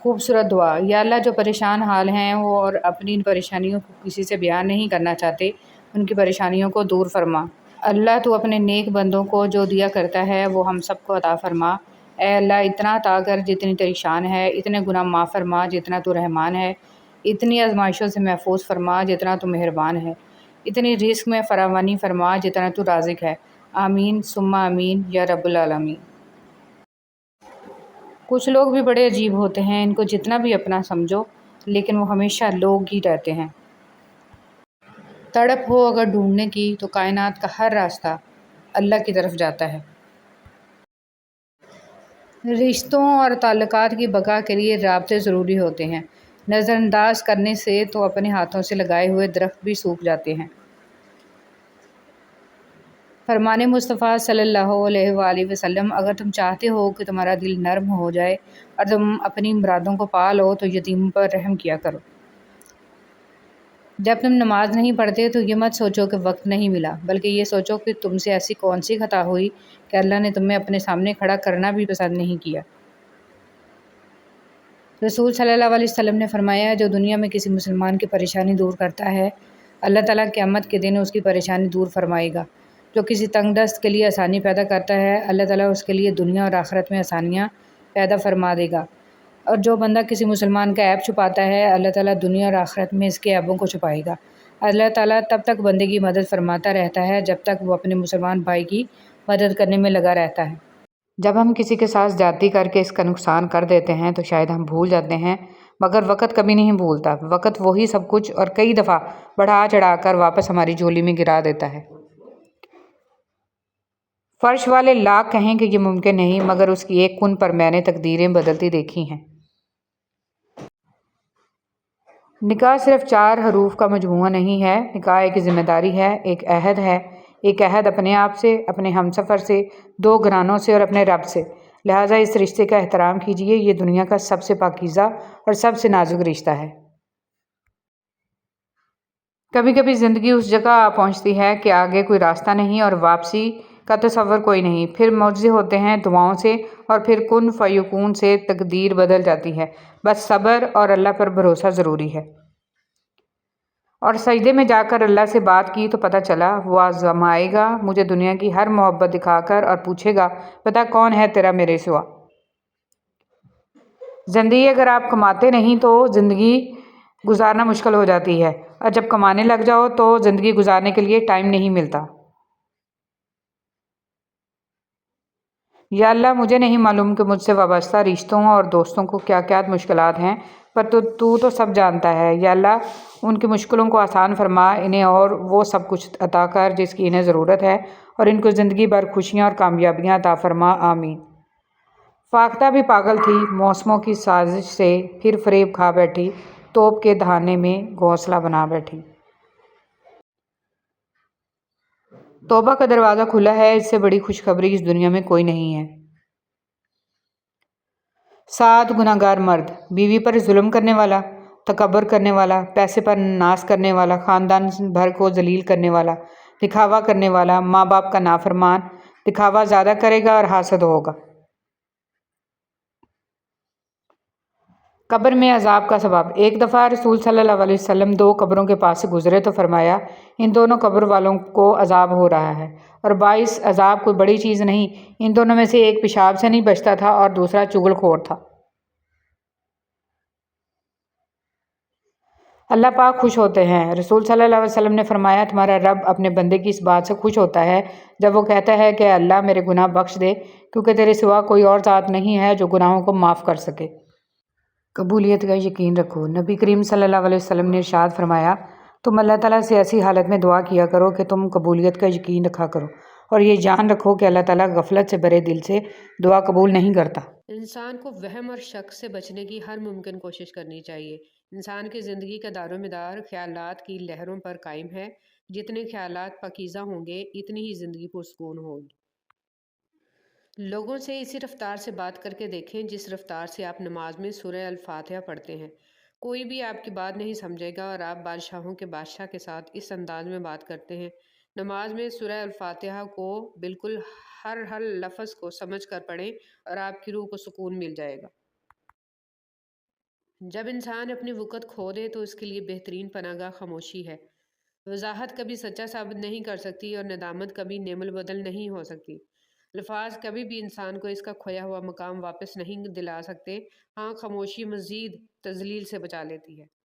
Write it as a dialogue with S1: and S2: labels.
S1: خوبصورت دعا۔ یا اللہ، جو پریشان حال ہیں وہ اور اپنی ان پریشانیوں کو کسی سے بیان نہیں کرنا چاہتے، ان کی پریشانیوں کو دور فرما۔ اللہ، تو اپنے نیک بندوں کو جو دیا کرتا ہے وہ ہم سب کو عطا فرما۔ اے اللہ، اتنا عطا کر جتنی تیری شان ہے، اتنے گناہ معاف فرما جتنا تو رحمان ہے، اتنی آزمائشوں سے محفوظ فرما جتنا تو مہربان ہے، اتنی رزق میں فراوانی فرما جتنا تو رازق ہے۔ آمین ثم آمین یا رب العالمین۔ کچھ لوگ بھی بڑے عجیب ہوتے ہیں، ان کو جتنا بھی اپنا سمجھو لیکن وہ ہمیشہ لوگ ہی رہتے ہیں۔ تڑپ ہو اگر ڈھونڈنے کی تو کائنات کا ہر راستہ اللہ کی طرف جاتا ہے۔ رشتوں اور تعلقات کی بقا کے لیے رابطے ضروری ہوتے ہیں، نظر انداز کرنے سے تو اپنے ہاتھوں سے لگائے ہوئے درخت بھی سوکھ جاتے ہیں۔ فرمان مصطفیٰ صلی اللہ علیہ وآلہ وسلم، اگر تم چاہتے ہو کہ تمہارا دل نرم ہو جائے اور تم اپنی مرادوں کو پا لو تو یتیموں پر رحم کیا کرو۔ جب تم نماز نہیں پڑھتے تو یہ مت سوچو کہ وقت نہیں ملا، بلکہ یہ سوچو کہ تم سے ایسی کون سی خطا ہوئی کہ اللہ نے تمہیں اپنے سامنے کھڑا کرنا بھی پسند نہیں کیا۔ رسول صلی اللہ علیہ وسلم نے فرمایا، جو دنیا میں کسی مسلمان کی پریشانی دور کرتا ہے، اللہ تعالیٰ قیامت کے دن اس کی پریشانی دور فرمائے گا۔ جو کسی تنگ دست کے لیے آسانی پیدا کرتا ہے، اللہ تعالیٰ اس کے لیے دنیا اور آخرت میں آسانیاں پیدا فرما دے گا۔ اور جو بندہ کسی مسلمان کا عیب چھپاتا ہے، اللہ تعالیٰ دنیا اور آخرت میں اس کے عیبوں کو چھپائے گا۔ اللہ تعالیٰ تب تک بندے کی مدد فرماتا رہتا ہے جب تک وہ اپنے مسلمان بھائی کی مدد کرنے میں لگا رہتا ہے۔ جب ہم کسی کے ساتھ زیادتی کر کے اس کا نقصان کر دیتے ہیں تو شاید ہم بھول جاتے ہیں، مگر وقت کبھی نہیں بھولتا۔ وقت وہی سب کچھ اور کئی دفعہ بڑھا چڑھا کر واپس ہماری جھولی میں گرا دیتا ہے۔ فرش والے لاکھ کہیں کہ یہ ممکن نہیں، مگر اس کی ایک کن پر میں نے تقدیریں بدلتی دیکھی ہیں۔ نکاح صرف 4 حروف کا مجموعہ نہیں ہے، نکاح ایک ذمہ داری ہے، ایک عہد ہے، ایک عہد اپنے آپ سے، اپنے ہمسفر سے، 2 گھرانوں سے اور اپنے رب سے۔ لہٰذا اس رشتے کا احترام کیجیے، یہ دنیا کا سب سے پاکیزہ اور سب سے نازک رشتہ ہے۔ کبھی کبھی زندگی اس جگہ آ پہنچتی ہے کہ آگے کوئی راستہ نہیں اور واپسی کا تصور کوئی نہیں، پھر معجزے ہوتے ہیں دعاؤں سے، اور پھر کن فیکون سے تقدیر بدل جاتی ہے۔ بس صبر اور اللہ پر بھروسہ ضروری ہے۔ اور سجدے میں جا کر اللہ سے بات کی تو پتہ چلا، وہ آزمائے گا مجھے دنیا کی ہر محبت دکھا کر اور پوچھے گا، بتا کون ہے تیرا میرے سوا۔ زندگی اگر آپ کماتے نہیں تو زندگی گزارنا مشکل ہو جاتی ہے، اور جب کمانے لگ جاؤ تو زندگی گزارنے کے لیے ٹائم نہیں ملتا۔ یا اللہ، مجھے نہیں معلوم کہ مجھ سے وابستہ رشتوں اور دوستوں کو کیا کیا مشکلات ہیں، پر تو سب جانتا ہے۔ یا اللہ، ان کی مشکلوں کو آسان فرما، انہیں اور وہ سب کچھ عطا کر جس کی انہیں ضرورت ہے، اور ان کو زندگی بھر خوشیاں اور کامیابیاں عطا فرما۔ آمین۔ فاختہ بھی پاگل تھی موسموں کی سازش سے، پھر فریب کھا بیٹھی، توپ کے دہانے میں گھونسلہ بنا بیٹھی۔ توبہ کا دروازہ کھلا ہے، اس سے بڑی خوشخبری اس دنیا میں کوئی نہیں ہے۔ 7 گناہگار مرد: بیوی پر ظلم کرنے والا، تکبر کرنے والا، پیسے پر ناز کرنے والا، خاندان بھر کو ذلیل کرنے والا، دکھاوا کرنے والا، ماں باپ کا نافرمان، دکھاوا زیادہ کرے گا اور حاسد ہوگا۔ قبر میں عذاب کا سبب: ایک دفعہ رسول صلی اللہ علیہ وسلم 2 قبروں کے پاس سے گزرے تو فرمایا، ان دونوں قبر والوں کو عذاب ہو رہا ہے، اور باعث عذاب کوئی بڑی چیز نہیں، ان دونوں میں سے ایک پیشاب سے نہیں بچتا تھا اور دوسرا چغل خور تھا۔ اللہ پاک خوش ہوتے ہیں۔ رسول صلی اللہ علیہ وسلم نے فرمایا، تمہارا رب اپنے بندے کی اس بات سے خوش ہوتا ہے جب وہ کہتا ہے کہ اللہ میرے گناہ بخش دے، کیونکہ تیرے سوا کوئی اور ذات نہیں ہے جو گناہوں کو معاف کر سکے۔ قبولیت کا یقین رکھو: نبی کریم صلی اللہ علیہ وسلم نے ارشاد فرمایا، تم اللہ تعالیٰ سے ایسی حالت میں دعا کیا کرو کہ تم قبولیت کا یقین رکھا کرو، اور یہ جان رکھو کہ اللہ تعالیٰ غفلت سے بھرے دل سے دعا قبول نہیں کرتا۔
S2: انسان کو وہم اور شک سے بچنے کی ہر ممکن کوشش کرنی چاہیے۔ انسان کی زندگی کا دار و مدار خیالات کی لہروں پر قائم ہے۔ جتنے خیالات پاکیزہ ہوں گے، اتنی ہی زندگی پرسکون ہوگی۔ لوگوں سے اسی رفتار سے بات کر کے دیکھیں جس رفتار سے آپ نماز میں سورہ الفاتحہ پڑھتے ہیں۔ کوئی بھی آپ کی بات نہیں سمجھے گا، اور آپ بادشاہوں کے بادشاہ کے ساتھ اس انداز میں بات کرتے ہیں۔ نماز میں سورہ الفاتحہ کو بالکل ہر لفظ کو سمجھ کر پڑھیں، اور آپ کی روح کو سکون مل جائے گا۔ جب انسان اپنی وقت کھو دے تو اس کے لیے بہترین پناہ گاہ خاموشی ہے۔ وضاحت کبھی سچا ثابت نہیں کر سکتی اور ندامت کبھی نعم البدل نہیں ہو سکتی۔ الفاظ کبھی بھی انسان کو اس کا کھویا ہوا مقام واپس نہیں دلا سکتے۔ ہاں، خاموشی مزید تذلیل سے بچا لیتی ہے۔